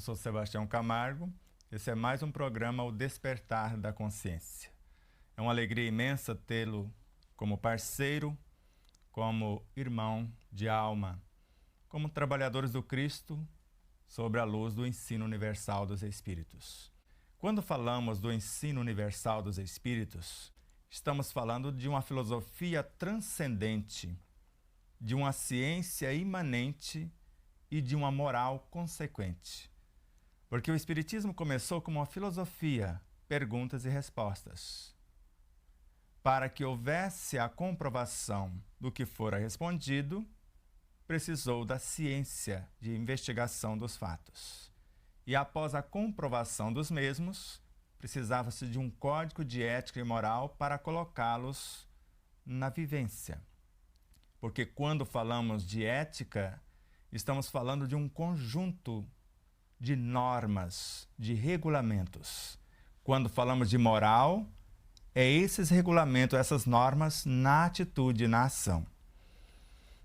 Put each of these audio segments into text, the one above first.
sou Sebastião Camargo. Esse é mais um programa O Despertar da Consciência. É uma alegria imensa tê-lo como parceiro, como irmão de alma, como trabalhadores do Cristo sobre a luz do ensino universal dos Espíritos. Quando falamos do ensino universal dos Espíritos, estamos falando de uma filosofia transcendente, de uma ciência imanente e de uma moral consequente. Porque o Espiritismo começou como uma filosofia, perguntas e respostas. Para que houvesse a comprovação do que fora respondido, precisou da ciência de investigação dos fatos. E após a comprovação dos mesmos, precisava-se de um código de ética e moral para colocá-los na vivência. Porque quando falamos de ética, estamos falando de um conjunto de normas, de regulamentos. Quando falamos de moral, é esses regulamentos, essas normas na atitude, na ação.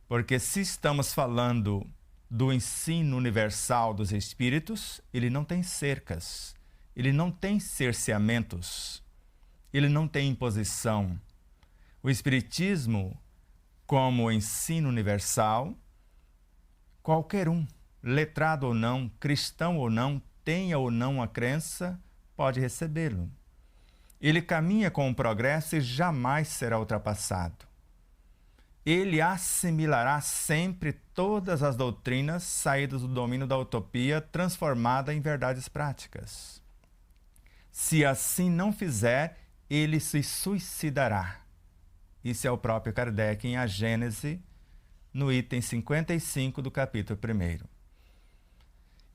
Porque se estamos falando do ensino universal dos Espíritos, ele não tem cercas, ele não tem cerceamentos, ele não tem imposição. O Espiritismo, como ensino universal, qualquer um, letrado ou não, cristão ou não, tenha ou não a crença, pode recebê-lo. Ele caminha com o progresso e jamais será ultrapassado. Ele assimilará sempre todas as doutrinas saídas do domínio da utopia, transformada em verdades práticas. Se assim não fizer, ele se suicidará. Isso é o próprio Kardec em A Gênese, no item 55 do capítulo 1.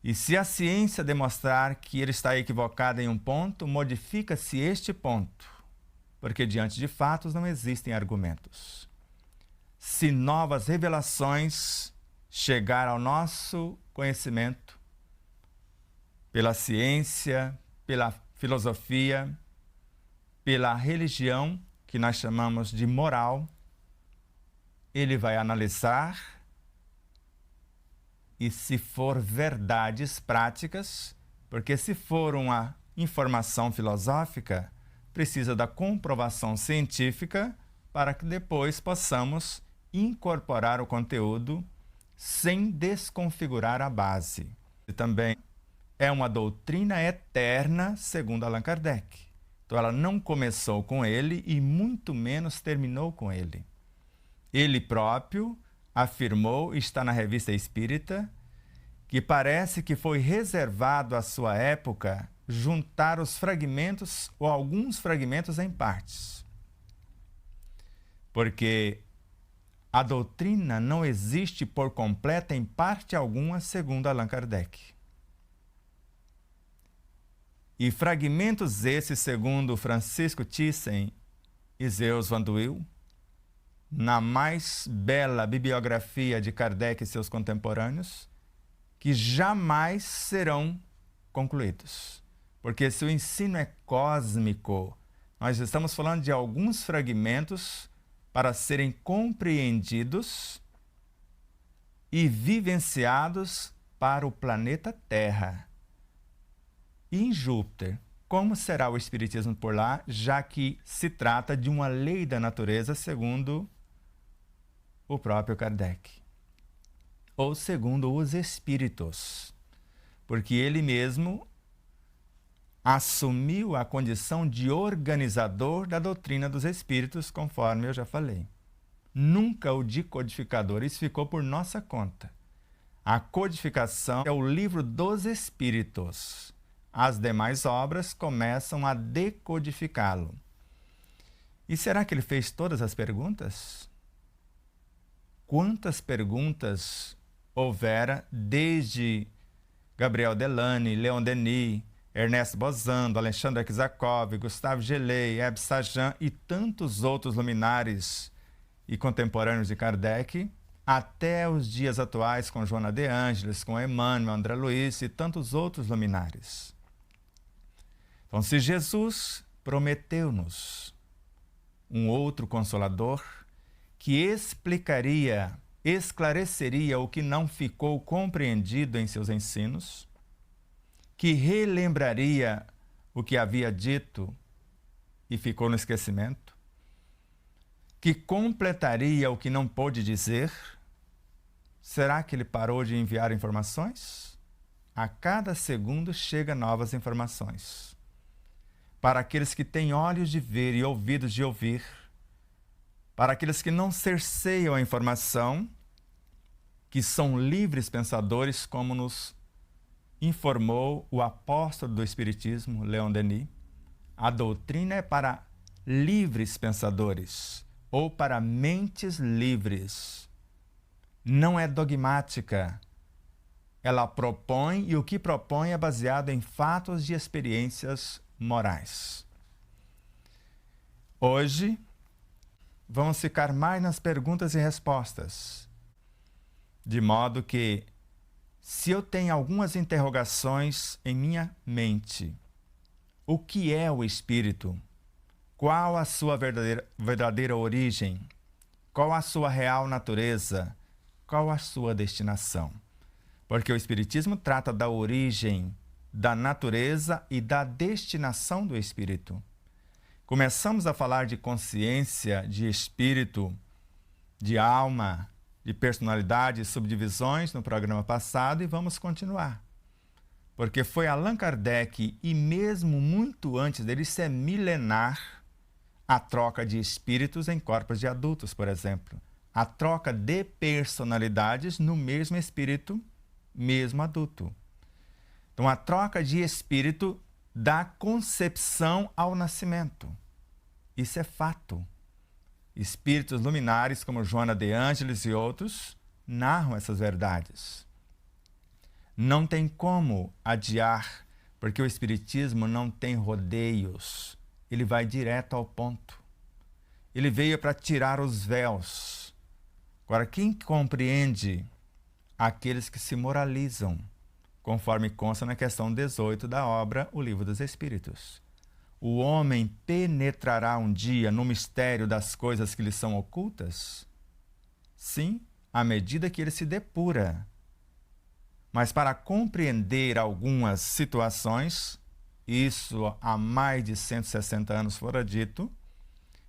E se a ciência demonstrar que ele está equivocado em um ponto, modifica-se este ponto, porque diante de fatos não existem argumentos. Se novas revelações chegar ao nosso conhecimento, pela ciência, pela filosofia, pela religião, que nós chamamos de moral, ele vai analisar e, se for verdades práticas, porque se for uma informação filosófica, precisa da comprovação científica para que depois possamos incorporar o conteúdo sem desconfigurar a base. E também é uma doutrina eterna, segundo Allan Kardec. Então ela não começou com ele e muito menos terminou com ele. Ele próprio afirmou, está na Revista Espírita, que parece que foi reservado à sua época juntar os fragmentos ou alguns fragmentos em partes. Porque a doutrina não existe por completa em parte alguma, segundo Allan Kardec. E fragmentos esses, segundo Francisco Thyssen e Zeus Van Duil, na mais bela bibliografia de Kardec e seus contemporâneos, que jamais serão concluídos. Porque se o ensino é cósmico, nós estamos falando de alguns fragmentos para serem compreendidos e vivenciados para o planeta Terra. E em Júpiter, como será o Espiritismo por lá, já que se trata de uma lei da natureza, segundo o próprio Kardec, ou segundo os Espíritos, porque ele mesmo assumiu a condição de organizador da doutrina dos Espíritos, conforme eu já falei. Nunca o de codificador, isso ficou por nossa conta. A codificação é o livro dos Espíritos. As demais obras começam a decodificá-lo. E será que ele fez todas as perguntas? Quantas perguntas houvera desde Gabriel Delany, Leon Denis, Ernest Bozano, Alexandre Akizakov, Gustave Gelei, Ebbe Sajan e tantos outros luminares e contemporâneos de Kardec, até os dias atuais com Joana de Ângeles, com Emmanuel, André Luiz e tantos outros luminares. Então, se Jesus prometeu-nos um outro Consolador que explicaria, esclareceria o que não ficou compreendido em seus ensinos, que relembraria o que havia dito e ficou no esquecimento? Que completaria o que não pôde dizer? Será que ele parou de enviar informações? A cada segundo chegam novas informações. Para aqueles que têm olhos de ver e ouvidos de ouvir, para aqueles que não cerceiam a informação, que são livres pensadores, como nos informou o apóstolo do Espiritismo, Leon Denis, a doutrina é para livres pensadores ou para mentes livres. Não é dogmática. Ela propõe, e o que propõe é baseado em fatos de experiências morais. Hoje, vamos ficar mais nas perguntas e respostas, de modo que, se eu tenho algumas interrogações em minha mente, o que é o Espírito? Qual a sua verdadeira origem? Qual a sua real natureza? Qual a sua destinação? Porque o Espiritismo trata da origem, da natureza e da destinação do Espírito. Começamos a falar de consciência, de espírito, de alma, de personalidade e subdivisões no programa passado e vamos continuar. Porque foi Allan Kardec, e mesmo muito antes dele, isso é milenar, a troca de espíritos em corpos de adultos, por exemplo. A troca de personalidades no mesmo espírito, mesmo adulto. Então, a troca de espírito da concepção ao nascimento. Isso é fato. Espíritos luminares como Joana de Ângeles e outros narram essas verdades. Não tem como adiar, porque o Espiritismo não tem rodeios. Ele vai direto ao ponto. Ele veio para tirar os véus. Agora, quem compreende? Aqueles que se moralizam, conforme consta na questão 18 da obra O Livro dos Espíritos. O homem penetrará um dia no mistério das coisas que lhe são ocultas? Sim, à medida que ele se depura. Mas para compreender algumas situações, isso há mais de 160 anos fora dito,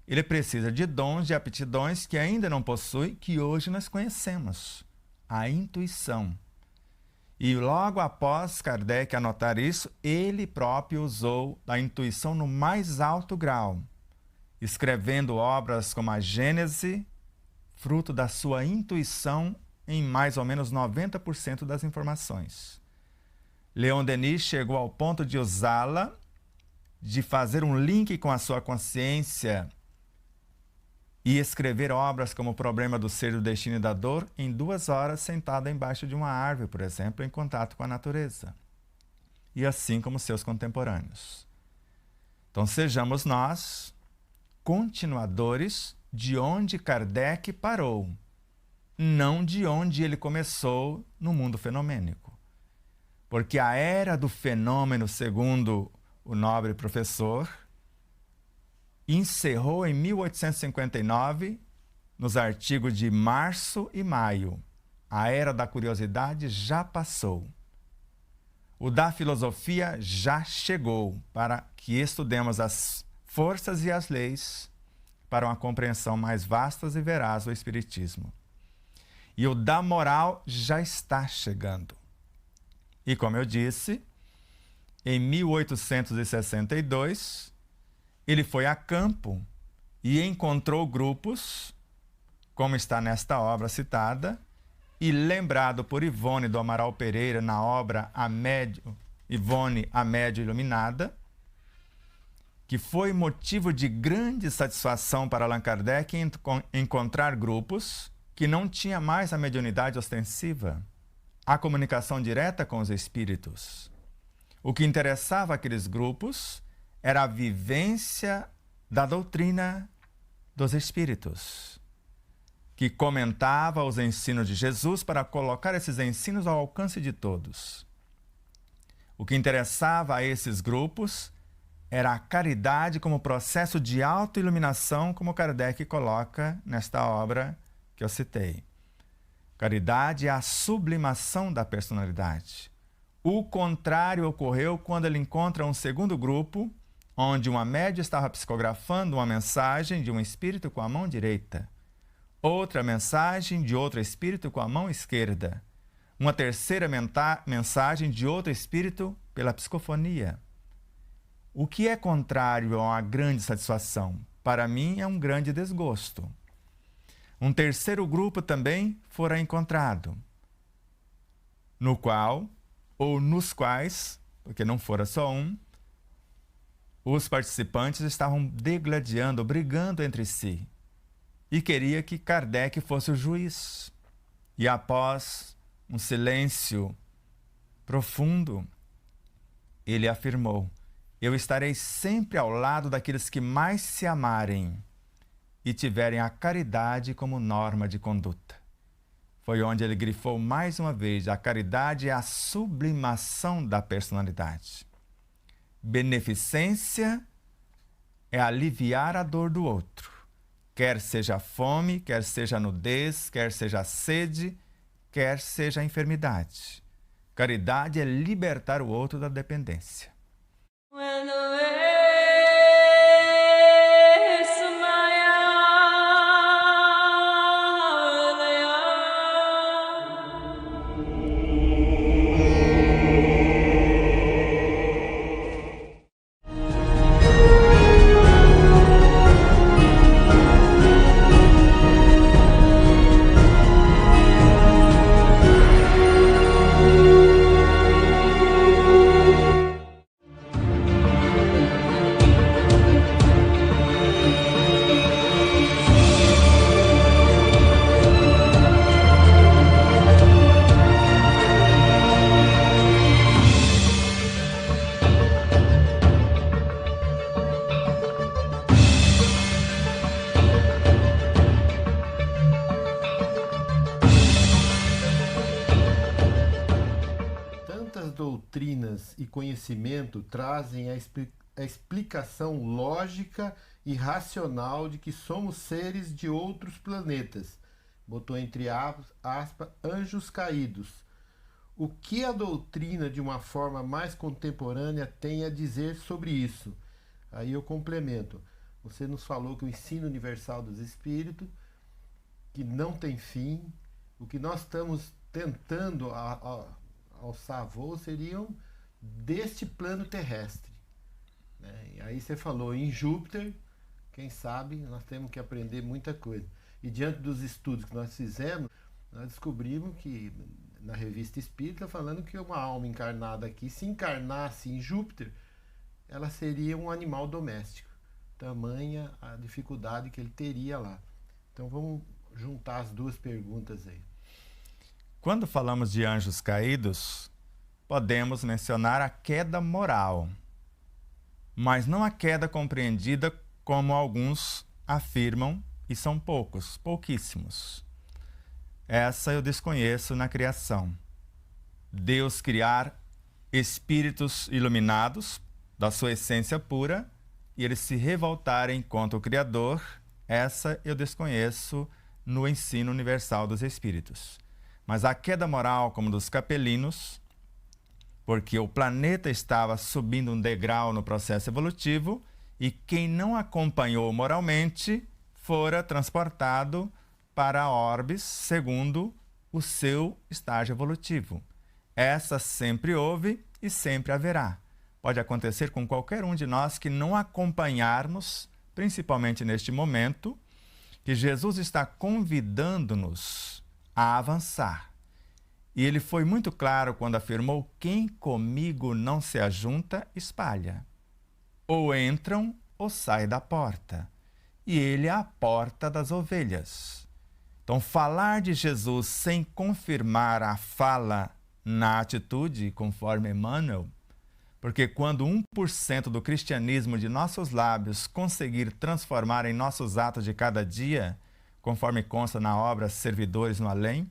ele precisa de dons, de aptidões que ainda não possui, que hoje nós conhecemos. A intuição. E logo após Kardec anotar isso, ele próprio usou a intuição no mais alto grau, escrevendo obras como a Gênese, fruto da sua intuição em mais ou menos 90% das informações. Leon Denis chegou ao ponto de usá-la, de fazer um link com a sua consciência e escrever obras como O Problema do Ser, do Destino e da Dor em 2 horas sentado embaixo de uma árvore, por exemplo, em contato com a natureza. E assim como seus contemporâneos. Então sejamos nós continuadores de onde Kardec parou, não de onde ele começou no mundo fenomênico. Porque a era do fenômeno, segundo o nobre professor, encerrou em 1859, nos artigos de março e maio. A era da curiosidade já passou. O da filosofia já chegou, para que estudemos as forças e as leis para uma compreensão mais vasta e veraz do Espiritismo. E o da moral já está chegando. E como eu disse, em 1862, ele foi a campo e encontrou grupos, como está nesta obra citada, e lembrado por Ivone do Amaral Pereira na obra Ivone, a Médio Iluminada, que foi motivo de grande satisfação para Allan Kardec encontrar grupos que não tinham mais a mediunidade ostensiva, a comunicação direta com os espíritos. O que interessava aqueles grupos era a vivência da doutrina dos espíritos, que comentava os ensinos de Jesus para colocar esses ensinos ao alcance de todos. O que interessava a esses grupos era a caridade como processo de autoiluminação, como Kardec coloca nesta obra que eu citei. Caridade é a sublimação da personalidade. O contrário ocorreu quando ele encontra um segundo grupo, onde uma média estava psicografando uma mensagem de um espírito com a mão direita, outra mensagem de outro espírito com a mão esquerda, uma terceira mensagem de outro espírito pela psicofonia. O que é contrário a uma grande satisfação, para mim é um grande desgosto. Um terceiro grupo também fora encontrado, no qual, ou nos quais, porque não fora só um, os participantes estavam degladiando, brigando entre si, e queria que Kardec fosse o juiz. E após um silêncio profundo, ele afirmou: eu estarei sempre ao lado daqueles que mais se amarem e tiverem a caridade como norma de conduta. Foi onde ele grifou mais uma vez: a caridade é a sublimação da personalidade. Beneficência é aliviar a dor do outro, quer seja a fome, quer seja a nudez, quer seja a sede, quer seja a enfermidade. Caridade é libertar o outro da dependência. Doutrinas e conhecimento trazem a explicação lógica e racional de que somos seres de outros planetas. Botou entre aspas, anjos caídos. O que a doutrina, de uma forma mais contemporânea, tem a dizer sobre isso? Aí eu complemento. Você nos falou que o ensino universal dos espíritos, que não tem fim, o que nós estamos tentando alçar voo seriam deste plano terrestre, né? E aí você falou em Júpiter, quem sabe nós temos que aprender muita coisa. E diante dos estudos que nós fizemos, nós descobrimos que na revista Espírita falando que uma alma encarnada aqui, se encarnasse em Júpiter, ela seria um animal doméstico. Tamanha a dificuldade que ele teria lá. Então vamos juntar as duas perguntas aí. Quando falamos de anjos caídos, podemos mencionar a queda moral, mas não a queda compreendida como alguns afirmam, e são pouquíssimos. Essa eu desconheço na criação. Deus criar espíritos iluminados da sua essência pura e eles se revoltarem contra o Criador, essa eu desconheço no ensino universal dos espíritos. Mas a queda moral, como dos capelinos, porque o planeta estava subindo um degrau no processo evolutivo e quem não acompanhou moralmente fora transportado para orbes segundo o seu estágio evolutivo. Essa sempre houve e sempre haverá. Pode acontecer com qualquer um de nós que não acompanharmos, principalmente neste momento, que Jesus está convidando-nos a avançar. E ele foi muito claro quando afirmou: quem comigo não se ajunta, espalha. Ou entram ou saem da porta. E ele é a porta das ovelhas. Então, falar de Jesus sem confirmar a fala na atitude, conforme Emmanuel, porque quando 1% do cristianismo de nossos lábios conseguir transformar em nossos atos de cada dia, conforme consta na obra Servidores no Além,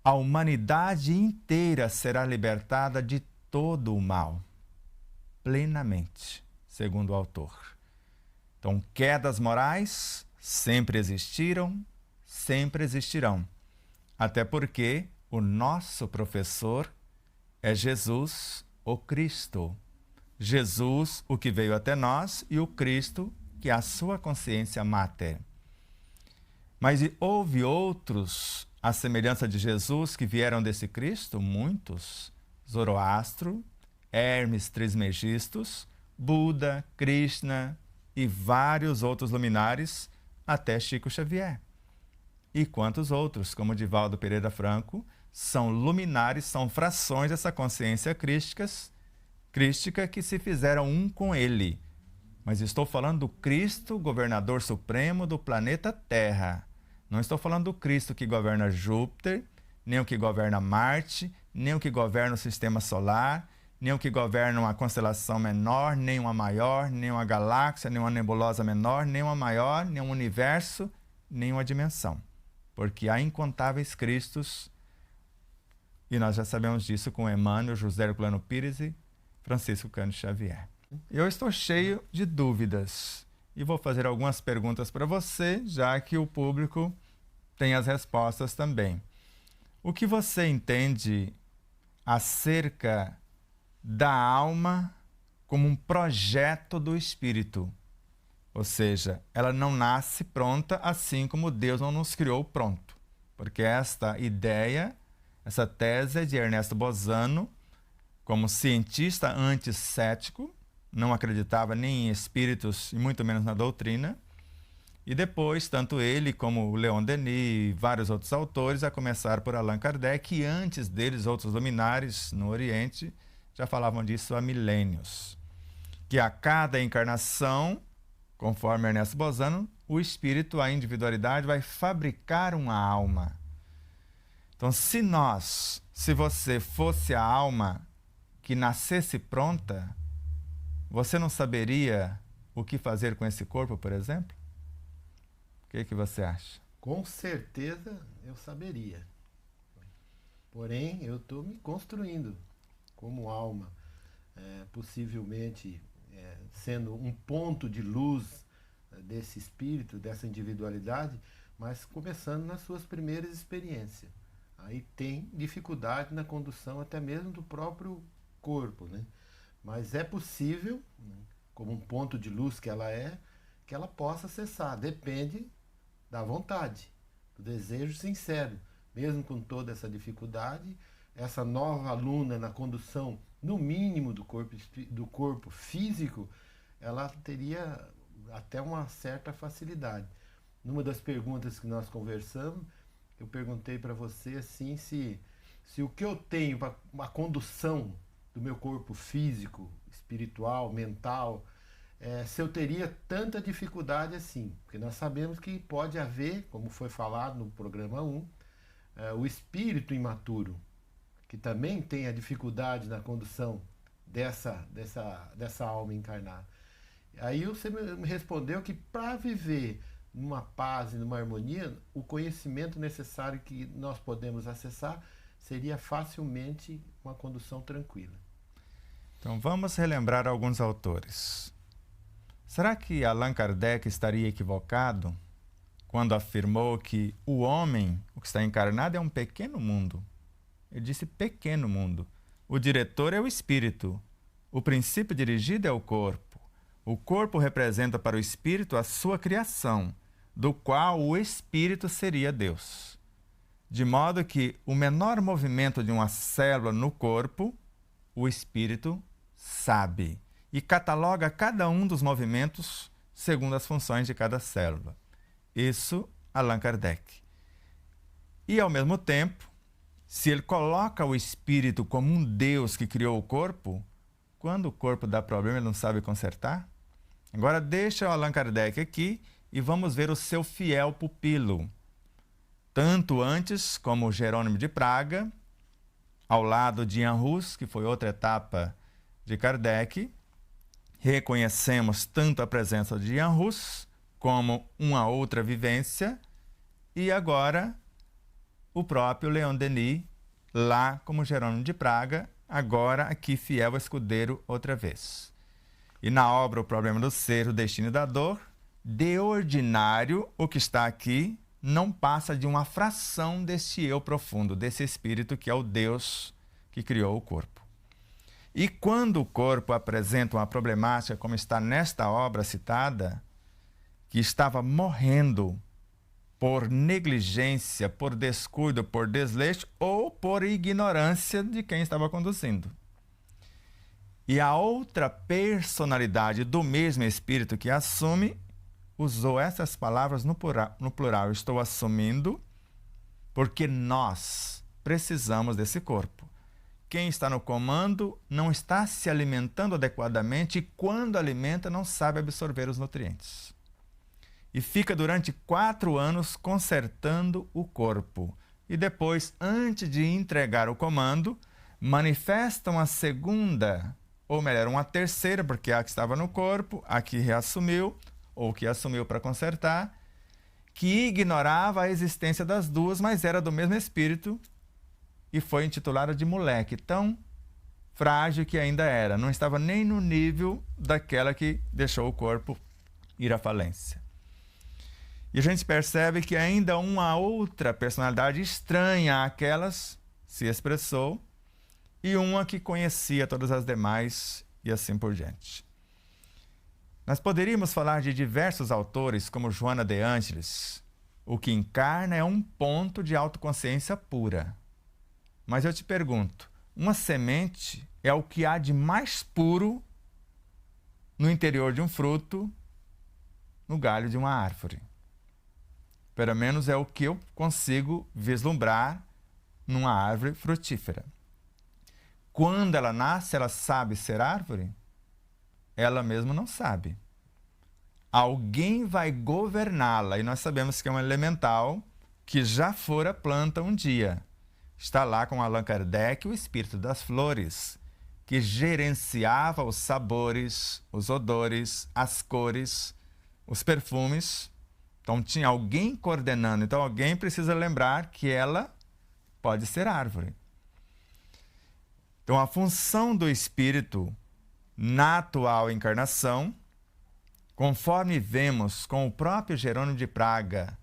a humanidade inteira será libertada de todo o mal, plenamente, segundo o autor. Então, quedas morais sempre existiram, sempre existirão. Até porque o nosso professor é Jesus, o Cristo. Jesus, o que veio até nós, e o Cristo, que é a sua consciência máter. Mas houve outros, à semelhança de Jesus, que vieram desse Cristo? Muitos. Zoroastro, Hermes Trismegistus, Buda, Krishna e vários outros luminares, até Chico Xavier. E quantos outros, como Divaldo Pereira Franco, são luminares, são frações dessa consciência crística que se fizeram um com ele. Mas estou falando do Cristo, governador supremo do planeta Terra. Não estou falando do Cristo que governa Júpiter, nem o que governa Marte, nem o que governa o sistema solar, nem o que governa uma constelação menor, nem uma maior, nem uma galáxia, nem uma nebulosa menor, nem uma maior, nem um universo, nem uma dimensão. Porque há incontáveis Cristos, e nós já sabemos disso com Emmanuel, José Herculano Pires e Francisco Cândido Xavier. Eu estou cheio de dúvidas e vou fazer algumas perguntas para você, já que o público tem as respostas também. O que você entende acerca da alma como um projeto do espírito? Ou seja, ela não nasce pronta, assim como Deus não nos criou pronto. Porque esta ideia, essa tese é de Ernesto Bozano, como cientista anticético, não acreditava nem em espíritos e muito menos na doutrina. E depois, tanto ele como o Leon Denis e vários outros autores, a começar por Allan Kardec, e antes deles outros luminares no Oriente, já falavam disso há milênios. Que a cada encarnação, conforme Ernesto Bozano, o espírito, a individualidade, vai fabricar uma alma. Então, se você fosse a alma que nascesse pronta, você não saberia o que fazer com esse corpo, por exemplo? O que você acha? Com certeza eu saberia. Porém, eu estou me construindo como alma, possivelmente sendo um ponto de luz desse espírito, dessa individualidade, mas começando nas suas primeiras experiências. Aí tem dificuldade na condução até mesmo do próprio corpo, né? Mas é possível, né, como um ponto de luz que ela possa acessar. Depende da vontade, do desejo sincero. Mesmo com toda essa dificuldade, essa nova aluna na condução, no mínimo, do corpo físico, ela teria até uma certa facilidade. Numa das perguntas que nós conversamos, eu perguntei para você assim, se o que eu tenho para uma condução do meu corpo físico, espiritual, mental, se eu teria tanta dificuldade assim. Porque nós sabemos que pode haver, como foi falado no programa 1, o espírito imaturo, que também tem a dificuldade na condução dessa alma encarnada. Aí você me respondeu que para viver numa paz e numa harmonia, o conhecimento necessário que nós podemos acessar seria facilmente uma condução tranquila. Então vamos relembrar alguns autores. Será que Allan Kardec estaria equivocado quando afirmou que o homem, o que está encarnado, é um pequeno mundo? Ele disse pequeno mundo. O diretor é o espírito. O princípio dirigido é o corpo. O corpo representa para o espírito a sua criação, do qual o espírito seria Deus. De modo que o menor movimento de uma célula no corpo, o espírito sabe e cataloga cada um dos movimentos segundo as funções de cada célula. Isso, Allan Kardec. E, ao mesmo tempo, se ele coloca o espírito como um Deus que criou o corpo, quando o corpo dá problema, ele não sabe consertar? Agora, deixa o Allan Kardec aqui e vamos ver o seu fiel pupilo. Tanto antes como Jerônimo de Praga, ao lado de Jan Hus, que foi outra etapa de Kardec, reconhecemos tanto a presença de Jan Hus como uma outra vivência, e agora o próprio Leon Denis, lá como Jerônimo de Praga, agora aqui fiel escudeiro outra vez. E na obra O Problema do Ser, o Destino da Dor, de ordinário, o que está aqui não passa de uma fração desse eu profundo, desse espírito que é o Deus que criou o corpo. E quando o corpo apresenta uma problemática, como está nesta obra citada, que estava morrendo por negligência, por descuido, por desleixo ou por ignorância de quem estava conduzindo. E a outra personalidade do mesmo espírito que assume usou essas palavras no plural. Estou assumindo porque nós precisamos desse corpo. Quem está no comando não está se alimentando adequadamente e quando alimenta não sabe absorver os nutrientes. E fica durante 4 anos consertando o corpo. E depois, antes de entregar o comando, manifesta uma segunda, ou melhor, uma terceira, porque a que estava no corpo, a que reassumiu, ou que assumiu para consertar, que ignorava a existência das duas, mas era do mesmo espírito, e foi intitulada de moleque, tão frágil que ainda era. Não estava nem no nível daquela que deixou o corpo ir à falência. E a gente percebe que ainda uma outra personalidade estranha àquelas se expressou e uma que conhecia todas as demais e assim por diante. Nós poderíamos falar de diversos autores, como Joana de Ângeles. O que encarna é um ponto de autoconsciência pura. Mas eu te pergunto, uma semente é o que há de mais puro no interior de um fruto, no galho de uma árvore. Pelo menos é o que eu consigo vislumbrar numa árvore frutífera. Quando ela nasce, ela sabe ser árvore? Ela mesma não sabe. Alguém vai governá-la, e nós sabemos que é um elemental que já fora planta um dia. Está lá com Allan Kardec, o espírito das flores, que gerenciava os sabores, os odores, as cores, os perfumes. Então tinha alguém coordenando. Então alguém precisa lembrar que ela pode ser árvore. Então a função do espírito na atual encarnação, conforme vemos com o próprio Jerônimo de Praga,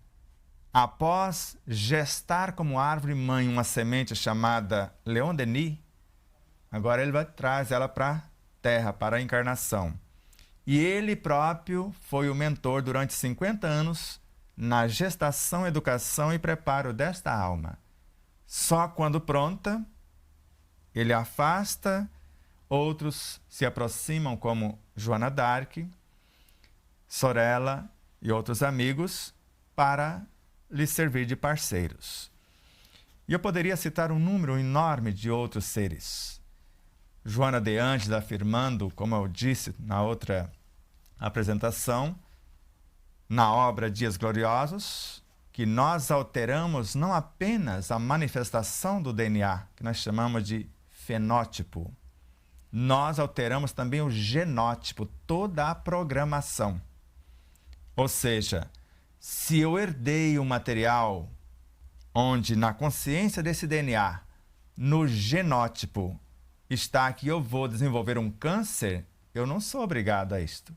após gestar como árvore mãe uma semente chamada Leon Denis, agora ele traz ela para a Terra, para a encarnação. E ele próprio foi o mentor durante 50 anos na gestação, educação e preparo desta alma. Só quando pronta, ele afasta, outros se aproximam como Joana d'Arc, Sorella e outros amigos para lhe servir de parceiros. E eu poderia citar um número enorme de outros seres. Joana de Ângeles afirmando, como eu disse na outra apresentação, na obra Dias Gloriosos, que nós alteramos não apenas a manifestação do DNA, que nós chamamos de fenótipo, nós alteramos também o genótipo, toda a programação. Ou seja, se eu herdei um material onde na consciência desse DNA, no genótipo, está que eu vou desenvolver um câncer, eu não sou obrigado a isto.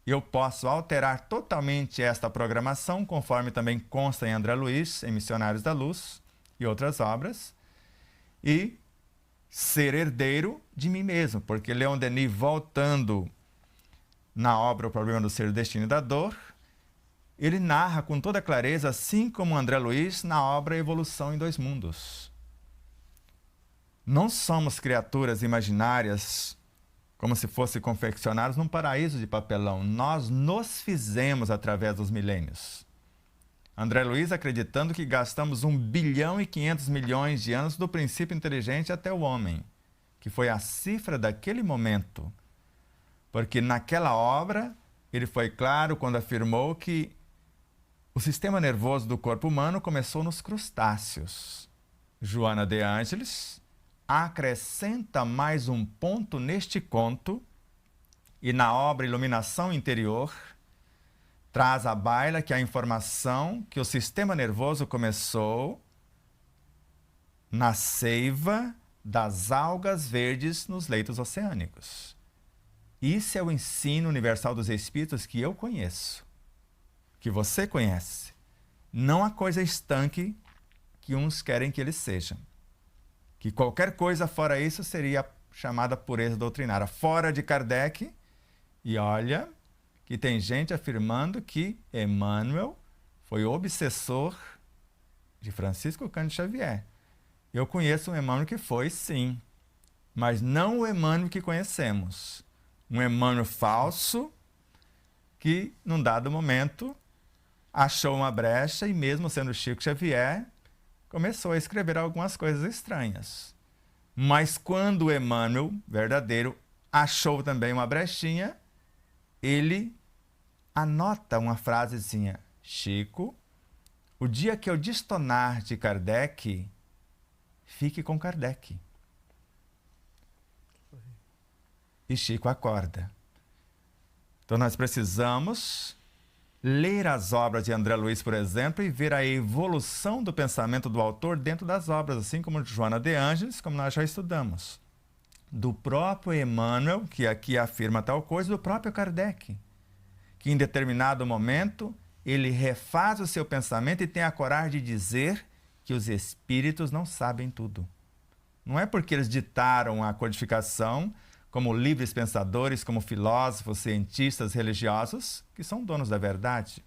Eu posso alterar totalmente esta programação, conforme também consta em André Luiz, em Missionários da Luz e outras obras, e ser herdeiro de mim mesmo, porque Leon Denis, voltando na obra O Problema do Ser, o Destino e da Dor, ele narra com toda clareza, assim como André Luiz, na obra Evolução em Dois Mundos. Não somos criaturas imaginárias como se fossem confeccionados num paraíso de papelão. Nós nos fizemos através dos milênios. André Luiz acreditando que gastamos 1 bilhão e 500 milhões de anos do princípio inteligente até o homem, que foi a cifra daquele momento. Porque naquela obra ele foi claro quando afirmou que o sistema nervoso do corpo humano começou nos crustáceos. Joana de Ângeles acrescenta mais um ponto neste conto e na obra Iluminação Interior traz à baila que a informação que o sistema nervoso começou na seiva das algas verdes nos leitos oceânicos. Isso é o ensino universal dos espíritos que eu conheço, que você conhece. Não a coisa estanque que uns querem que eles sejam. que qualquer coisa fora isso seria chamada pureza doutrinária. Fora de Kardec, e olha que tem gente afirmando que Emmanuel foi obsessor de Francisco Cândido Xavier. Eu conheço um Emmanuel que foi, sim, mas não o Emmanuel que conhecemos. Um Emmanuel falso que, num dado momento, achou uma brecha e, mesmo sendo Chico Xavier, começou a escrever algumas coisas estranhas. Mas quando o Emmanuel, verdadeiro, achou também uma brechinha, ele anota uma frasezinha: Chico, o dia que eu destonar de Kardec, fique com Kardec. E Chico acorda. Então nós precisamos ler as obras de André Luiz, por exemplo, e ver a evolução do pensamento do autor dentro das obras, assim como de Joana de Ângeles, como nós já estudamos. Do próprio Emmanuel, que aqui afirma tal coisa, do próprio Kardec, que em determinado momento ele refaz o seu pensamento e tem a coragem de dizer que os espíritos não sabem tudo. Não é porque eles ditaram a codificação como livres pensadores, como filósofos, cientistas, religiosos, que são donos da verdade.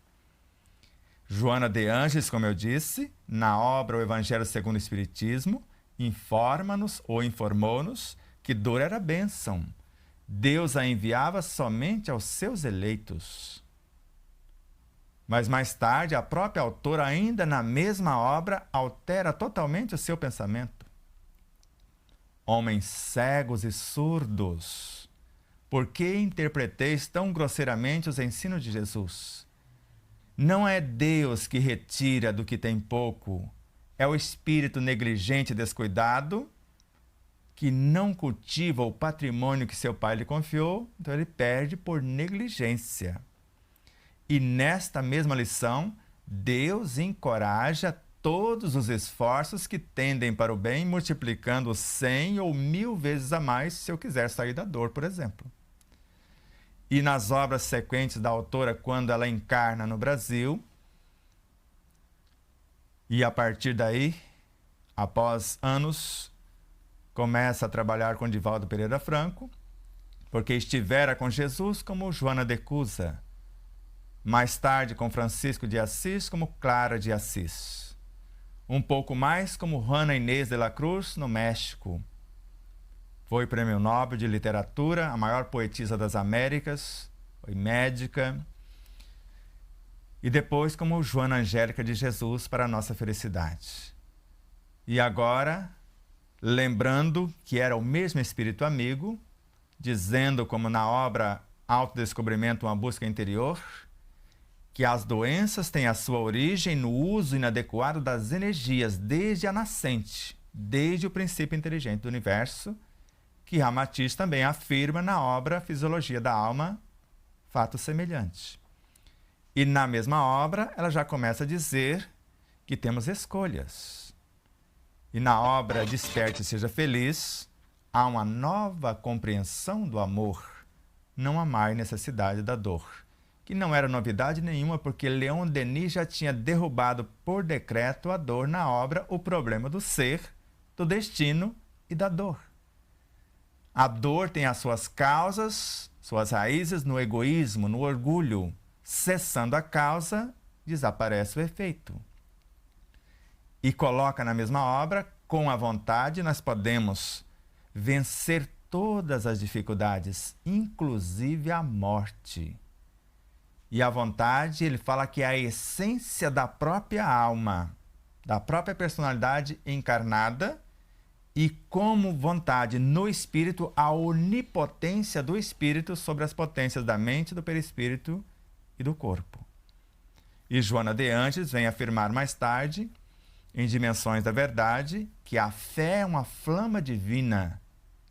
Joana de Ângeles, como eu disse, na obra O Evangelho segundo o Espiritismo, informa-nos ou informou-nos que dor era bênção. Deus a enviava somente aos seus eleitos. Mas mais tarde, a própria autora, ainda na mesma obra, altera totalmente o seu pensamento. Homens cegos e surdos, por que interpreteis tão grosseiramente os ensinos de Jesus? Não é Deus que retira do que tem pouco, é o espírito negligente e descuidado que não cultiva o patrimônio que seu pai lhe confiou, então ele perde por negligência. E nesta mesma lição, Deus encoraja todos os esforços que tendem para o bem, multiplicando 100 ou 1000 vezes a mais se eu quiser sair da dor, por exemplo. E nas obras sequentes da autora, quando ela encarna no Brasil, e a partir daí, após anos, começa a trabalhar com Divaldo Pereira Franco, porque estivera com Jesus como Joana de Cusa, mais tarde com Francisco de Assis como Clara de Assis. Um pouco mais como Juana Inés de la Cruz, no México. Foi Prêmio Nobel de Literatura, a maior poetisa das Américas, foi médica. E depois como Joana Angélica de Jesus, para a nossa felicidade. E agora, lembrando que era o mesmo espírito amigo, dizendo como na obra Autodescobrimento, uma busca interior, que as doenças têm a sua origem no uso inadequado das energias desde a nascente, desde o princípio inteligente do universo, que Ramatiz também afirma na obra Fisiologia da Alma, fato semelhante. E na mesma obra, ela já começa a dizer que temos escolhas. E na obra Desperte e Seja Feliz, há uma nova compreensão do amor, não há mais necessidade da dor. Que não era novidade nenhuma, porque Leon Denis já tinha derrubado por decreto a dor na obra O Problema do Ser, do Destino e da Dor. A dor tem as suas causas, suas raízes no egoísmo, no orgulho. Cessando a causa, desaparece o efeito. E coloca na mesma obra, com a vontade, nós podemos vencer todas as dificuldades, inclusive a morte. E a vontade, ele fala que é a essência da própria alma, da própria personalidade encarnada, e como vontade no espírito, a onipotência do espírito sobre as potências da mente, do perispírito e do corpo. E Joana de Ângeles vem afirmar mais tarde, em Dimensões da Verdade, que a fé é uma flama divina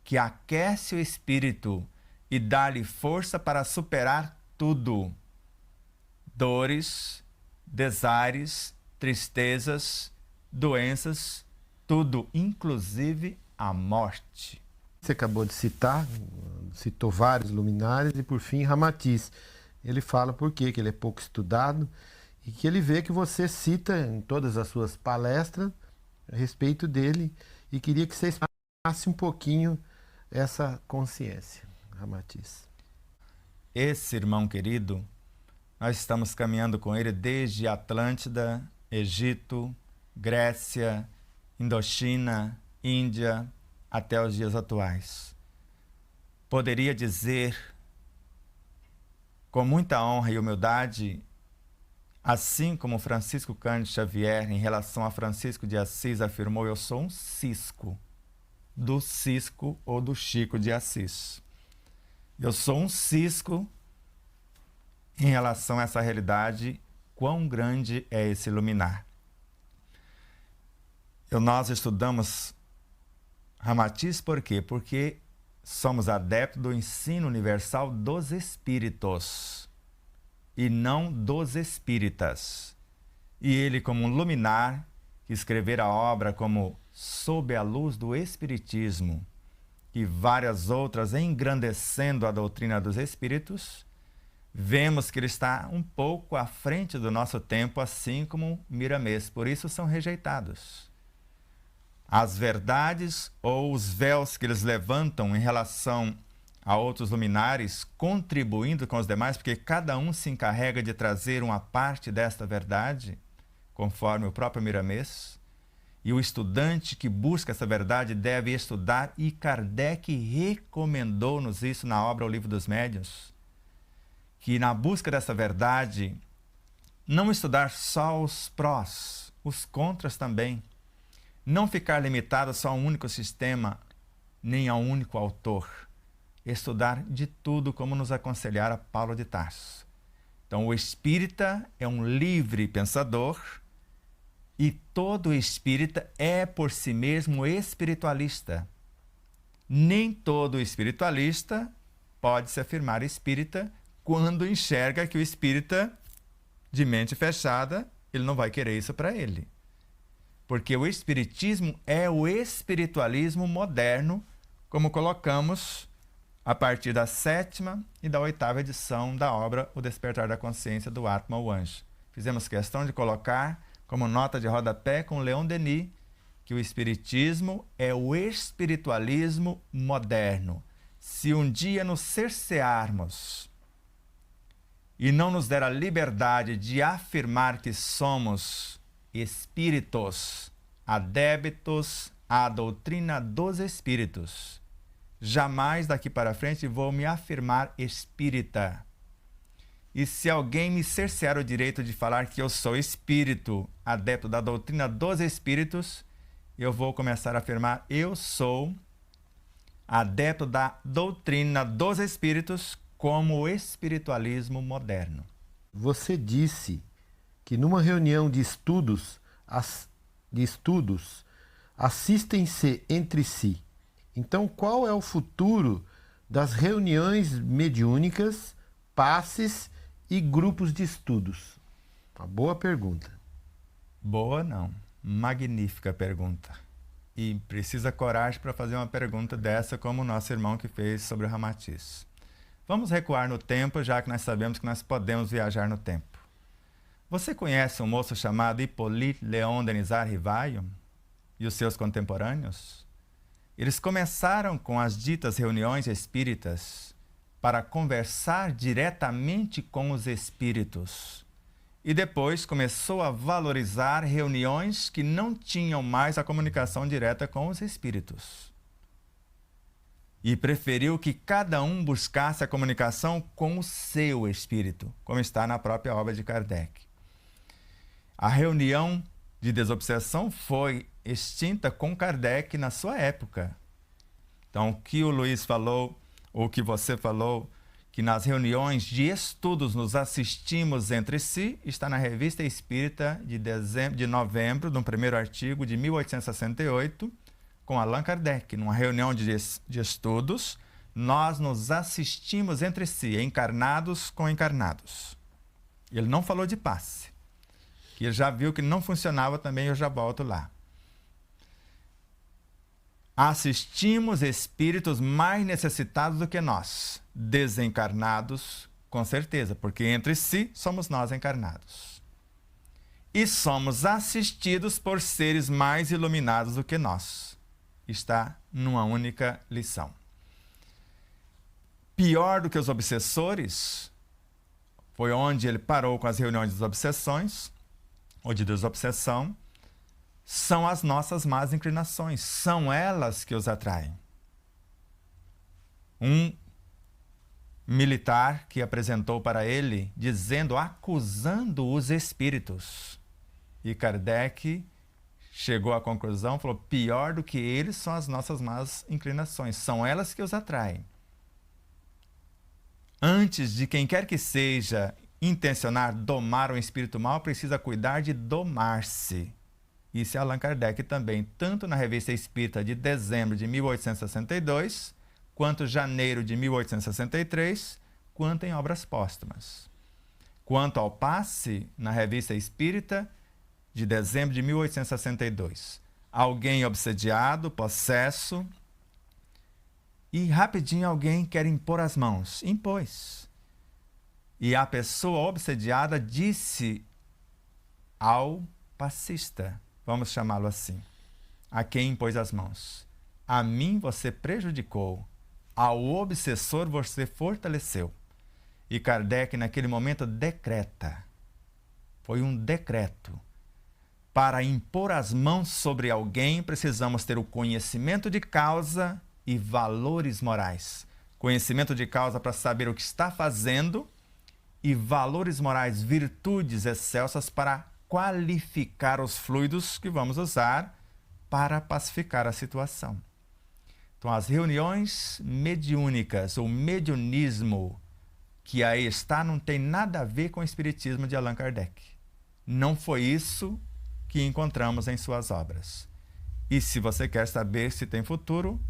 que aquece o espírito e dá-lhe força para superar tudo. Dores, desares, tristezas, doenças, tudo, inclusive a morte. Você acabou de citar, citou vários luminares e, por fim, Ramatiz. Ele fala por quê, que ele é pouco estudado e que ele vê que você cita em todas as suas palestras a respeito dele e queria que você explicasse um pouquinho essa consciência, Ramatiz. Esse irmão querido, nós estamos caminhando com ele desde Atlântida, Egito, Grécia, Indochina, Índia, até os dias atuais. Poderia dizer, com muita honra e humildade, assim como Francisco Cândido Xavier, em relação a Francisco de Assis, afirmou: eu sou um cisco, do Cisco ou do Chico de Assis. Eu sou um cisco em relação a essa realidade, quão grande é esse luminar. Nós estudamos Ramatiz por quê? Porque somos adeptos do ensino universal dos espíritos e não dos espíritas. E ele, como um luminar, que escrever a obra como Sob a Luz do Espiritismo e várias outras engrandecendo a doutrina dos espíritos, vemos que ele está um pouco à frente do nosso tempo, assim como Miramês. Por isso são rejeitados. As verdades ou os véus que eles levantam em relação a outros luminares, contribuindo com os demais, porque cada um se encarrega de trazer uma parte desta verdade, conforme o próprio Miramês, e o estudante que busca essa verdade deve estudar, e Kardec recomendou-nos isso na obra O Livro dos Médiuns, que na busca dessa verdade, não estudar só os prós, os contras também, não ficar limitado só a um único sistema, nem a um único autor, estudar de tudo, como nos aconselhara Paulo de Tarso. Então, o espírita é um livre pensador e todo espírita é por si mesmo espiritualista. Nem todo espiritualista pode se afirmar espírita quando enxerga que o espírita de mente fechada, ele não vai querer isso para ele. Porque o espiritismo é o espiritualismo moderno, como colocamos a partir da 7ª e da 8ª edição da obra O Despertar da Consciência, do Atma, o Anjo. Fizemos questão de colocar como nota de rodapé com Leon Denis que o espiritismo é o espiritualismo moderno. Se um dia nos cercearmos e não nos der a liberdade de afirmar que somos espíritos, adeptos à doutrina dos espíritos, jamais daqui para frente vou me afirmar espírita. E se alguém me cercear o direito de falar que eu sou espírito, adepto da doutrina dos espíritos, eu vou começar a afirmar: eu sou adepto da doutrina dos espíritos, como o espiritualismo moderno. Você disse que numa reunião de estudos assistem-se entre si. Então, qual é o futuro das reuniões mediúnicas, passes e grupos de estudos? Uma boa pergunta. Boa não, magnífica pergunta. E precisa coragem para fazer uma pergunta dessa, como o nosso irmão que fez sobre o Ramatiz. Vamos recuar no tempo, já que nós sabemos que nós podemos viajar no tempo. Você conhece um moço chamado Hippolyte Léon Denisard Rivaio e os seus contemporâneos? Eles começaram com as ditas reuniões espíritas para conversar diretamente com os espíritos. E depois começou a valorizar reuniões que não tinham mais a comunicação direta com os espíritos. E preferiu que cada um buscasse a comunicação com o seu espírito, como está na própria obra de Kardec. A reunião de desobsessão foi extinta com Kardec na sua época. Então, o que o Luiz falou, ou o que você falou, que nas reuniões de estudos nos assistimos entre si, está na Revista Espírita de novembro, no primeiro artigo de 1868, com Allan Kardec. Numa reunião de estudos, nós nos assistimos entre si, encarnados com encarnados. Ele não falou de passe, que ele já viu que não funcionava também, eu já volto lá. Assistimos espíritos mais necessitados do que nós, desencarnados, com certeza, porque entre si somos nós encarnados. E somos assistidos por seres mais iluminados do que nós. está numa única lição. Pior do que os obsessores, foi onde ele parou com as reuniões das obsessões, ou de desobsessão, são as nossas más inclinações, são elas que os atraem. Um militar que apresentou para ele, acusando os espíritos. E Kardec chegou à conclusão, falou, pior do que eles são as nossas más inclinações, são elas que os atraem. Antes de quem quer que seja intencionar domar um espírito mau, precisa cuidar de domar-se. Isso é Allan Kardec também, tanto na Revista Espírita de dezembro de 1862, quanto janeiro de 1863, quanto em obras póstumas. Quanto ao passe, na Revista Espírita de dezembro de 1862, alguém obsediado, possesso, e rapidinho alguém quer impor as mãos. Impôs. E a pessoa obsediada disse ao passista, vamos chamá-lo assim, a quem impôs as mãos, a mim você prejudicou, ao obsessor você fortaleceu. E Kardec naquele momento decreta, foi um decreto, para impor as mãos sobre alguém precisamos ter o conhecimento de causa e valores morais. Conhecimento de causa para saber o que está fazendo e valores morais, virtudes excelsas para qualificar os fluidos que vamos usar para pacificar a situação. Então, as reuniões mediúnicas, ou mediunismo que aí está, não tem nada a ver com o espiritismo de Allan Kardec. Não foi isso que encontramos em suas obras. E se você quer saber se tem futuro,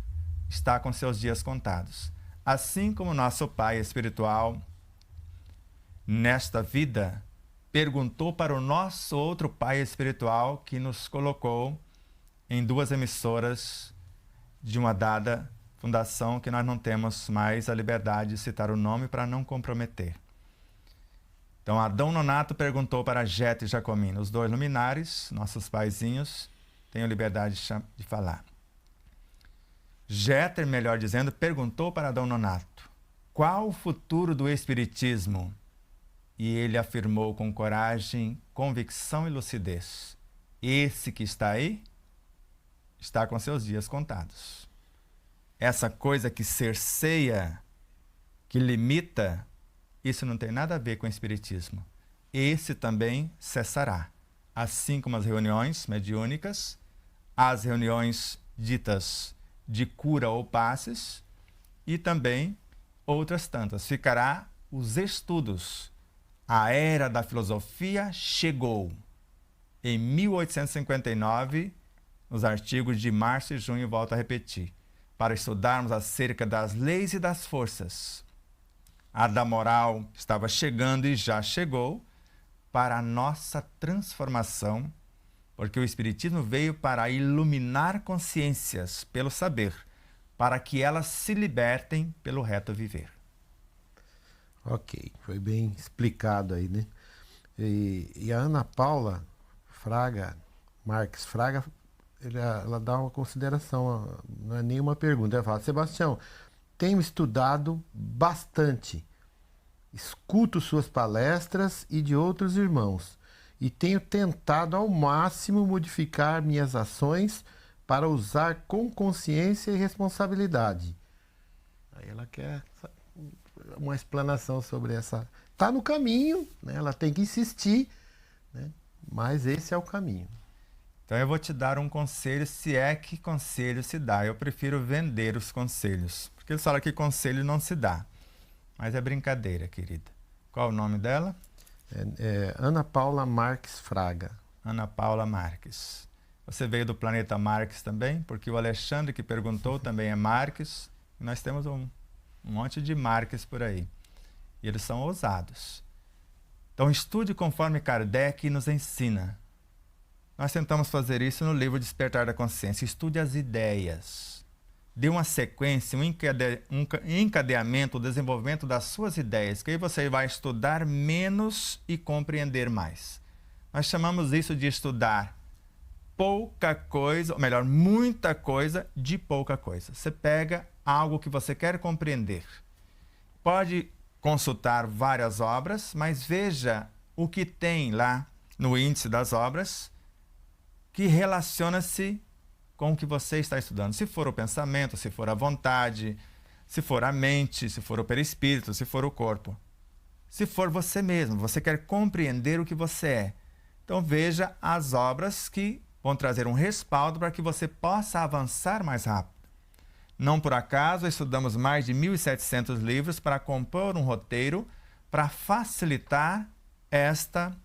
está com seus dias contados. Assim como nosso pai espiritual, nesta vida, perguntou para o nosso outro pai espiritual que nos colocou em 2 emissoras de uma dada fundação que nós não temos mais a liberdade de citar o nome para não comprometer. Então, Adão Nonato perguntou para Jeter e Jacomino, os 2 luminares, nossos paizinhos, tenho liberdade de falar. Jeter, melhor dizendo, perguntou para Adão Nonato, qual o futuro do espiritismo? E ele afirmou com coragem, convicção e lucidez, esse que está aí, está com seus dias contados. Essa coisa que cerceia, que limita, isso não tem nada a ver com o espiritismo. Esse também cessará, assim como as reuniões mediúnicas, as reuniões ditas de cura ou passes, e também outras tantas. Ficará os estudos. A era da filosofia chegou. Em 1859, nos artigos de março e junho, volto a repetir, para estudarmos acerca das leis e das forças. A da moral estava chegando e já chegou para a nossa transformação, porque o Espiritismo veio para iluminar consciências pelo saber, para que elas se libertem pelo reto viver. Ok, foi bem explicado aí, né? E a Ana Paula Marques Fraga, ela dá uma consideração, não é nenhuma pergunta. Ela fala, Sebastião, tenho estudado bastante, escuto suas palestras e de outros irmãos, e tenho tentado ao máximo modificar minhas ações para usar com consciência e responsabilidade. Aí ela quer uma explanação sobre essa... Está no caminho, né? Ela tem que insistir, né? Mas esse é o caminho. Então eu vou te dar um conselho, se é que conselho se dá. Eu prefiro vender os conselhos, porque eles falam que conselho não se dá. Mas é brincadeira, querida. Qual o nome dela? Ana Paula Marques Fraga. Ana Paula Marques. Você veio do planeta Marques também? Porque o Alexandre que perguntou também é Marques. E nós temos um monte de Marques por aí. E eles são ousados. Então estude conforme Kardec nos ensina. Nós tentamos fazer isso no livro Despertar da Consciência. Estude as ideias. Dê uma sequência, um encadeamento, o desenvolvimento das suas ideias, que aí você vai estudar menos e compreender mais. Nós chamamos isso de estudar pouca coisa, ou melhor, muita coisa de pouca coisa. Você pega algo que você quer compreender. Pode consultar várias obras, mas veja o que tem lá no índice das obras que relaciona-se com o que você está estudando. Se for o pensamento, se for a vontade, se for a mente, se for o perispírito, se for o corpo. Se for você mesmo, você quer compreender o que você é. Então veja as obras que vão trazer um respaldo para que você possa avançar mais rápido. Não por acaso estudamos mais de 1.700 livros para compor um roteiro para facilitar esta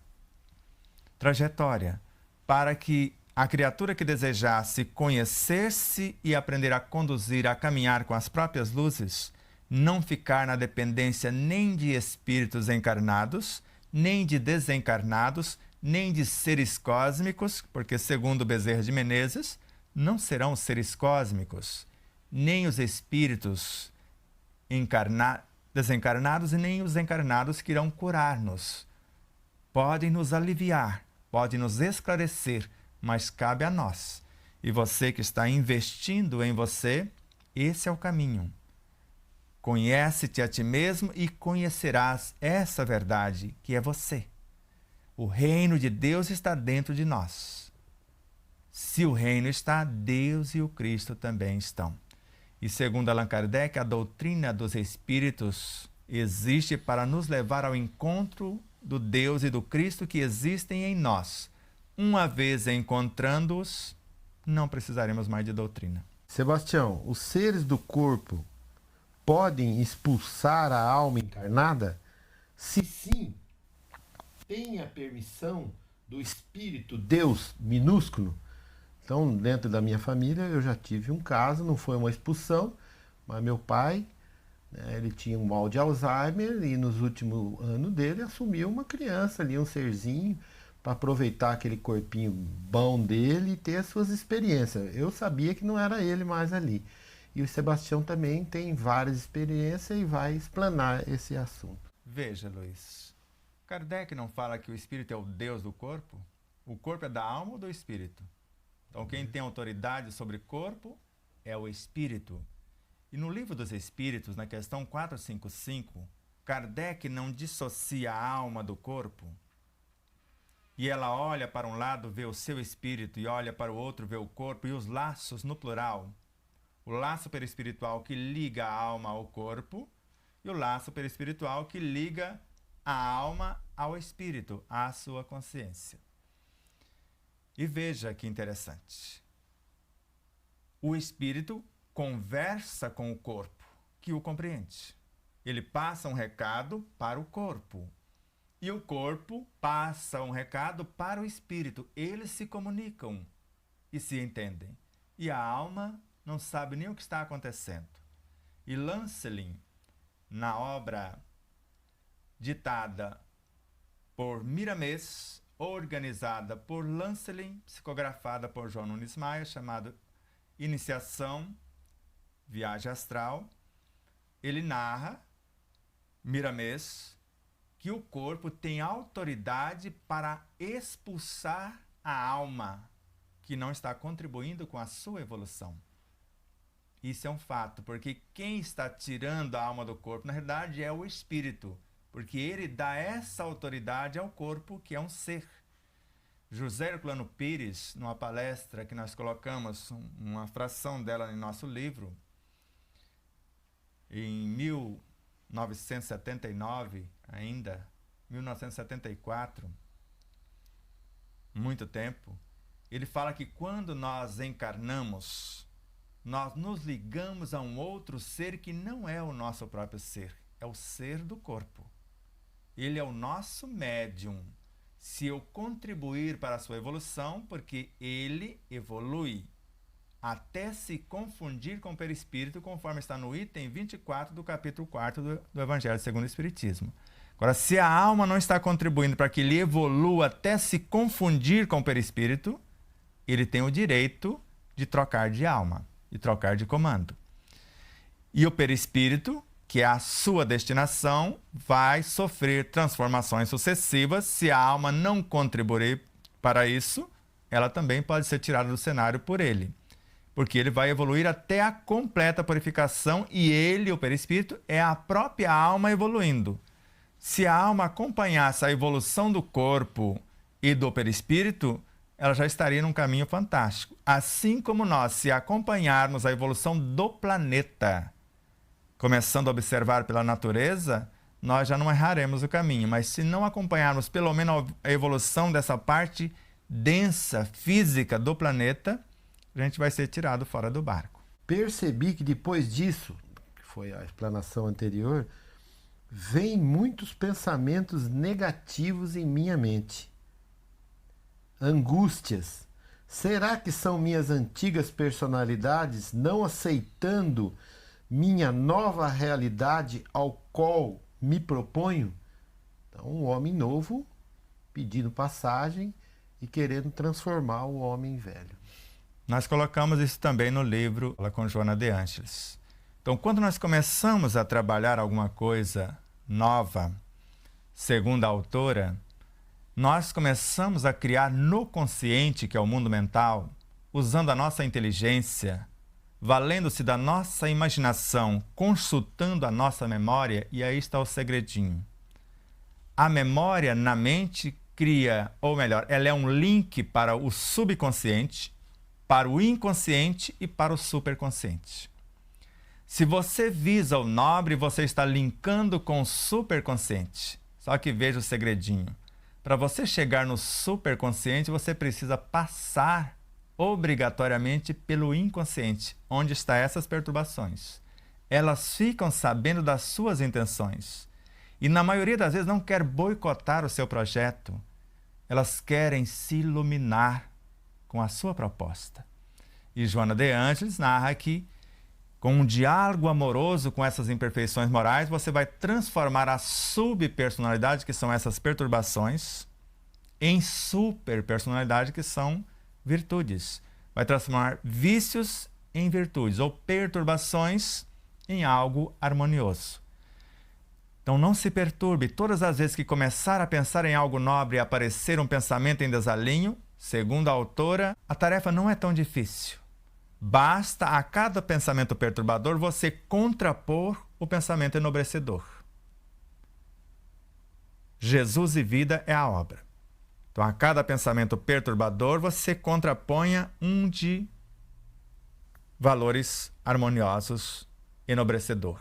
trajetória, para que a criatura que desejasse conhecer-se e aprender a conduzir, a caminhar com as próprias luzes, não ficar na dependência nem de espíritos encarnados, nem de desencarnados, nem de seres cósmicos, porque, segundo Bezerra de Menezes, não serão os seres cósmicos, nem os espíritos desencarnados e nem os encarnados que irão curar-nos. Podem nos aliviar, podem nos esclarecer, mas cabe a nós. E você que está investindo em você, esse é o caminho. Conhece-te a ti mesmo e conhecerás essa verdade, que é você. O reino de Deus está dentro de nós. Se o reino está, Deus e o Cristo também estão. E segundo Allan Kardec, a doutrina dos espíritos existe para nos levar ao encontro do Deus e do Cristo que existem em nós. Uma vez encontrando-os, não precisaremos mais de doutrina. Sebastião, os seres do corpo podem expulsar a alma encarnada? Se sim, tem a permissão do Espírito Deus minúsculo? Então, dentro da minha família, eu já tive um caso, não foi uma expulsão, mas meu pai, ele tinha um mal de Alzheimer e nos últimos anos dele assumiu uma criança ali, um serzinho, para aproveitar aquele corpinho bom dele e ter as suas experiências. Eu sabia que não era ele mais ali. E o Sebastião também tem várias experiências e vai explanar esse assunto. Veja, Luiz, Kardec não fala que o espírito é o Deus do corpo? O corpo é da alma ou do espírito? Então, quem tem autoridade sobre o corpo é o espírito. E no Livro dos Espíritos, na questão 455, Kardec não dissocia a alma do corpo. E ela olha para um lado, vê o seu espírito, e olha para o outro, vê o corpo, e os laços no plural. O laço perispiritual que liga a alma ao corpo, e o laço perispiritual que liga a alma ao espírito, à sua consciência. E veja que interessante. O espírito conversa com o corpo, que o compreende. Ele passa um recado para o corpo. E o corpo passa um recado para o espírito. Eles se comunicam e se entendem. E a alma não sabe nem o que está acontecendo. E Lancelin, na obra ditada por Miramês, organizada por Lancelin, psicografada por João Nunes Maia, chamado Iniciação, Viagem Astral, ele narra, Miramês, que o corpo tem autoridade para expulsar a alma que não está contribuindo com a sua evolução. Isso é um fato, porque quem está tirando a alma do corpo, na realidade, é o espírito, porque ele dá essa autoridade ao corpo, que é um ser. José Herculano Pires, numa palestra que nós colocamos, uma fração dela em nosso livro, em 1979 ainda, 1974, muito tempo, ele fala que quando nós encarnamos, nós nos ligamos a um outro ser que não é o nosso próprio ser, é o ser do corpo. Ele é o nosso médium. Se eu contribuir para a sua evolução, porque ele evolui até se confundir com o perispírito, conforme está no item 24 do capítulo 4 do Evangelho segundo o Espiritismo. Agora, se a alma não está contribuindo para que ele evolua até se confundir com o perispírito, ele tem o direito de trocar de alma, de trocar de comando. E o perispírito, que é a sua destinação, vai sofrer transformações sucessivas se a alma não contribuir para isso, ela também pode ser tirada do cenário por ele. Porque ele vai evoluir até a completa purificação e ele, o perispírito, é a própria alma evoluindo. Se a alma acompanhasse a evolução do corpo e do perispírito, ela já estaria num caminho fantástico. Assim como nós, se acompanharmos a evolução do planeta, começando a observar pela natureza, nós já não erraremos o caminho. Mas se não acompanharmos pelo menos a evolução dessa parte densa, física do planeta, a gente vai ser tirado fora do barco. Percebi que depois disso, que foi a explanação anterior, vêm muitos pensamentos negativos em minha mente. Angústias. Será que são minhas antigas personalidades não aceitando minha nova realidade ao qual me proponho? Então, um homem novo pedindo passagem e querendo transformar o homem velho. Nós colocamos isso também no livro com Joana de Ângeles. Então, quando nós começamos a trabalhar alguma coisa nova, segundo a autora, nós começamos a criar no consciente, que é o mundo mental, usando a nossa inteligência, valendo-se da nossa imaginação, consultando a nossa memória, e aí está o segredinho. A memória na mente cria, ou melhor, ela é um link para o subconsciente, para o inconsciente e para o superconsciente. Se você visa o nobre, você está linkando com o superconsciente. Só que veja o segredinho. Para você chegar no superconsciente, você precisa passar obrigatoriamente pelo inconsciente, onde estão essas perturbações. Elas ficam sabendo das suas intenções. E na maioria das vezes não quer boicotar o seu projeto. Elas querem se iluminar com a sua proposta. E Joana de Ângeles narra que, com um diálogo amoroso com essas imperfeições morais, você vai transformar a subpersonalidade, que são essas perturbações, em superpersonalidade, que são virtudes. Vai transformar vícios em virtudes, ou perturbações em algo harmonioso. Então não se perturbe. Todas as vezes que começar a pensar em algo nobre e aparecer um pensamento em desalinho, segundo a autora, a tarefa não é tão difícil. Basta a cada pensamento perturbador você contrapor o pensamento enobrecedor. Jesus e vida é a obra. Então, a cada pensamento perturbador, você contraponha um de valores harmoniosos, enobrecedor.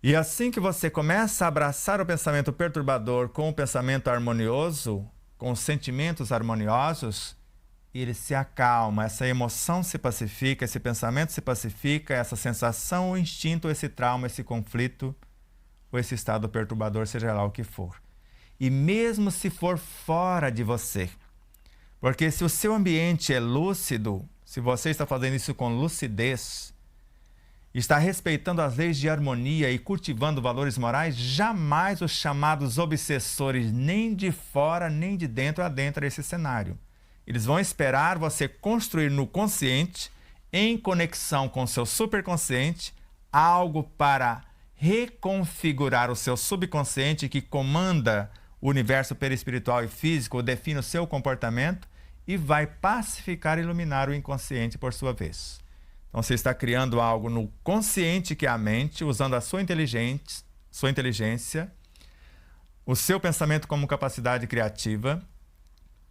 E assim que você começa a abraçar o pensamento perturbador com o pensamento harmonioso, com os sentimentos harmoniosos, ele se acalma, essa emoção se pacifica, esse pensamento se pacifica, essa sensação, o instinto, esse trauma, esse conflito, ou esse estado perturbador, seja lá o que for. E mesmo se for fora de você, porque se o seu ambiente é lúcido, se você está fazendo isso com lucidez, está respeitando as leis de harmonia e cultivando valores morais, jamais os chamados obsessores, nem de fora nem de dentro, adentram esse cenário. Eles vão esperar você construir no consciente, em conexão com o seu superconsciente, algo para reconfigurar o seu subconsciente que comanda o universo perispiritual e físico, define o seu comportamento e vai pacificar e iluminar o inconsciente por sua vez. Então você está criando algo no consciente, que é a mente, usando a sua inteligência, o seu pensamento como capacidade criativa,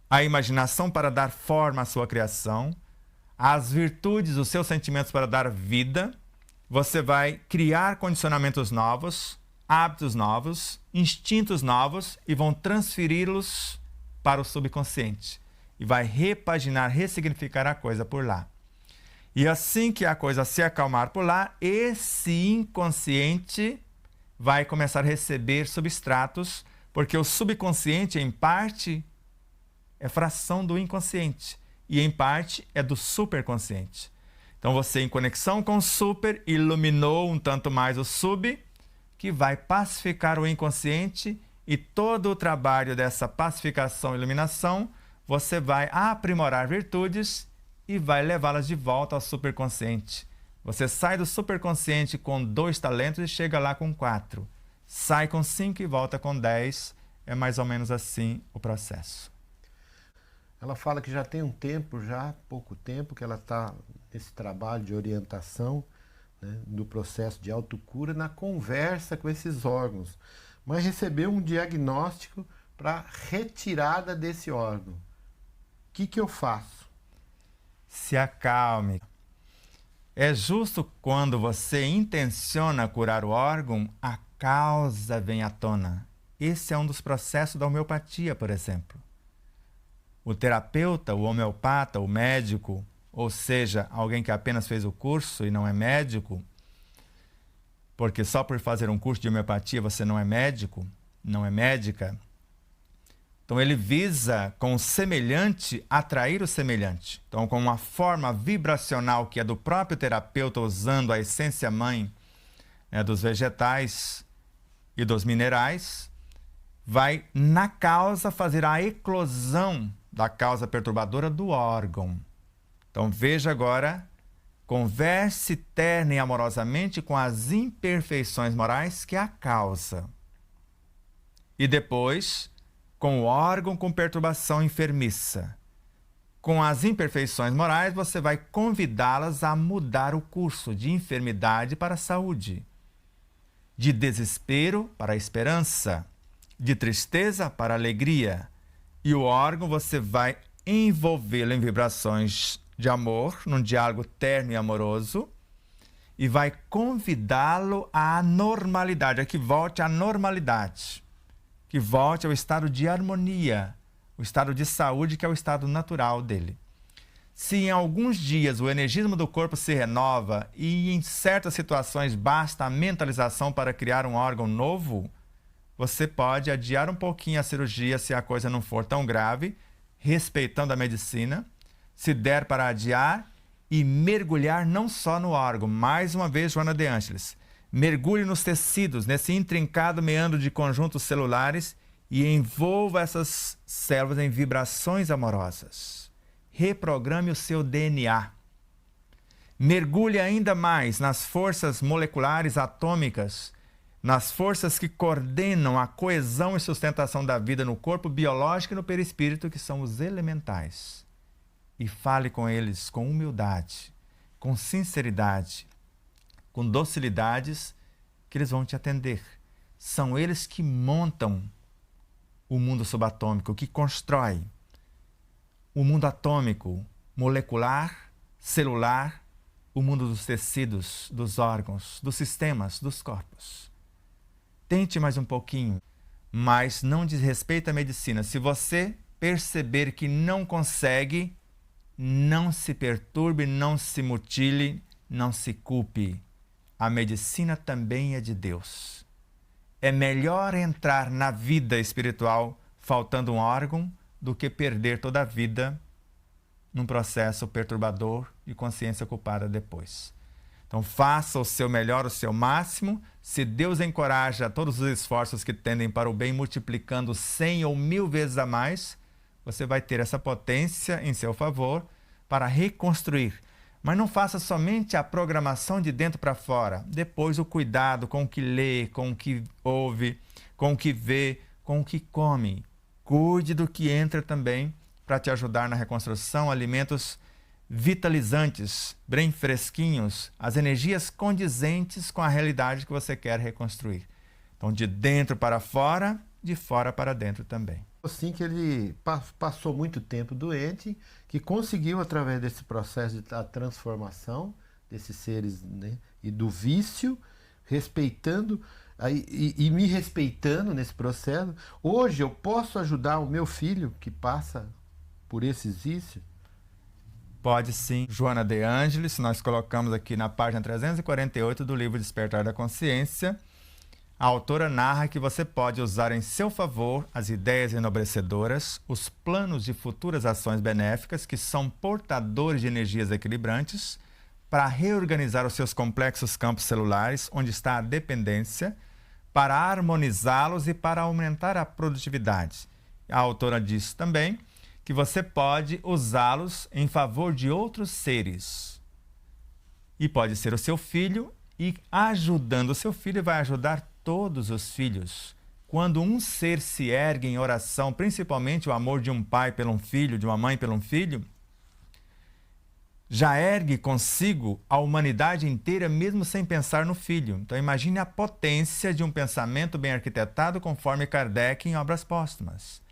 a imaginação para dar forma à sua criação, as virtudes, os seus sentimentos para dar vida. Você vai criar condicionamentos novos, hábitos novos, instintos novos e vão transferi-los para o subconsciente. E vai repaginar, ressignificar a coisa por lá. E assim que a coisa se acalmar por lá, esse inconsciente vai começar a receber substratos, porque o subconsciente, em parte, é fração do inconsciente e, em parte, é do superconsciente. Então, você, em conexão com o super, iluminou um tanto mais o sub, que vai pacificar o inconsciente, e todo o trabalho dessa pacificação e iluminação, você vai aprimorar virtudes e vai levá-las de volta ao superconsciente. Você sai do superconsciente com 2 talentos e chega lá com 4. Sai com 5 e volta com 10. É mais ou menos assim o processo. Ela fala que já tem um tempo, já pouco tempo, que ela está nesse trabalho de orientação, né, do processo de autocura, na conversa com esses órgãos. Mas recebeu um diagnóstico para retirada desse órgão. O que eu faço? Se acalme. É justo quando você intenciona curar o órgão, a causa vem à tona. Esse é um dos processos da homeopatia, por exemplo. O terapeuta, o homeopata, o médico, ou seja, alguém que apenas fez o curso e não é médico, porque só por fazer um curso de homeopatia você não é médico, não é médica. Então ele visa, com o semelhante, atrair o semelhante. Então, com uma forma vibracional que é do próprio terapeuta, usando a essência mãe, né, dos vegetais e dos minerais, vai na causa fazer a eclosão da causa perturbadora do órgão. Então veja agora, converse terna e amorosamente com as imperfeições morais que é a causa. E depois, com o órgão com perturbação enfermiça. Com as imperfeições morais, você vai convidá-las a mudar o curso de enfermidade para a saúde, de desespero para a esperança, de tristeza para a alegria. E o órgão você vai envolvê-lo em vibrações de amor, num diálogo terno e amoroso, e vai convidá-lo à normalidade, a que volte à normalidade, que volte ao estado de harmonia, o estado de saúde, que é o estado natural dele. Se em alguns dias o energismo do corpo se renova e em certas situações basta a mentalização para criar um órgão novo, você pode adiar um pouquinho a cirurgia se a coisa não for tão grave, respeitando a medicina, se der para adiar e mergulhar não só no órgão. Mais uma vez, Joana de Ângeles, mergulhe nos tecidos, nesse intrincado meandro de conjuntos celulares e envolva essas células em vibrações amorosas. Reprograme o seu DNA. Mergulhe ainda mais nas forças moleculares atômicas, nas forças que coordenam a coesão e sustentação da vida no corpo biológico e no perispírito, que são os elementais. E fale com eles com humildade, com sinceridade, com docilidades, que eles vão te atender. São eles que montam o mundo subatômico, que constrói o mundo atômico, molecular, celular, o mundo dos tecidos, dos órgãos, dos sistemas, dos corpos. Tente mais um pouquinho, mas não desrespeite a medicina. Se você perceber que não consegue, não se perturbe, não se mutile, não se culpe. A medicina também é de Deus. É melhor entrar na vida espiritual faltando um órgão do que perder toda a vida num processo perturbador de consciência culpada depois. Então faça o seu melhor, o seu máximo. Se Deus encoraja todos os esforços que tendem para o bem, multiplicando 100 ou 1000 vezes a mais, você vai ter essa potência em seu favor para reconstruir. Mas não faça somente a programação de dentro para fora. Depois o cuidado com o que lê, com o que ouve, com o que vê, com o que come. Cuide do que entra também para te ajudar na reconstrução. Alimentos vitalizantes, bem fresquinhos, as energias condizentes com a realidade que você quer reconstruir. Então, de dentro para fora, de fora para dentro também. Assim que ele passou muito tempo doente, que conseguiu, através desse processo da transformação desses seres, né, e do vício, respeitando e me respeitando nesse processo, hoje eu posso ajudar o meu filho que passa por esses vícios? Pode sim. Joana de Ângeles, nós colocamos aqui na página 348 do livro Despertar da Consciência. A autora narra que você pode usar em seu favor as ideias enobrecedoras, os planos de futuras ações benéficas que são portadores de energias equilibrantes para reorganizar os seus complexos campos celulares, onde está a dependência, para harmonizá-los e para aumentar a produtividade. A autora diz também que você pode usá-los em favor de outros seres. E pode ser o seu filho, e ajudando o seu filho vai ajudar todos os filhos. quando um ser se ergue em oração, principalmente o amor de um pai pelo um filho, de uma mãe pelo um filho, já ergue consigo a humanidade inteira, mesmo sem pensar no filho. Então imagine a potência de um pensamento bem arquitetado, conforme Kardec em Obras Póstumas.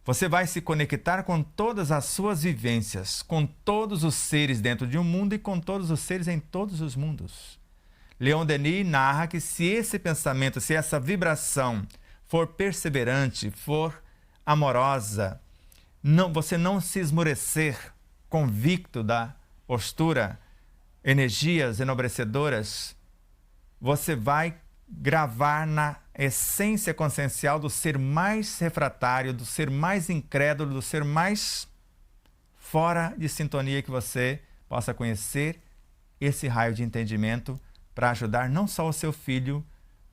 Você vai se conectar com todas as suas vivências, com todos os seres dentro de um mundo e com todos os seres em todos os mundos. Leon Denis narra que se esse pensamento, se essa vibração for perseverante, for amorosa, você não se esmorecer, convicto da postura, energias enobrecedoras, você vai gravar na essência consciencial do ser mais refratário, do ser mais incrédulo, do ser mais fora de sintonia que você possa conhecer esse raio de entendimento para ajudar não só o seu filho,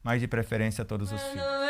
mas de preferência todos os filhos.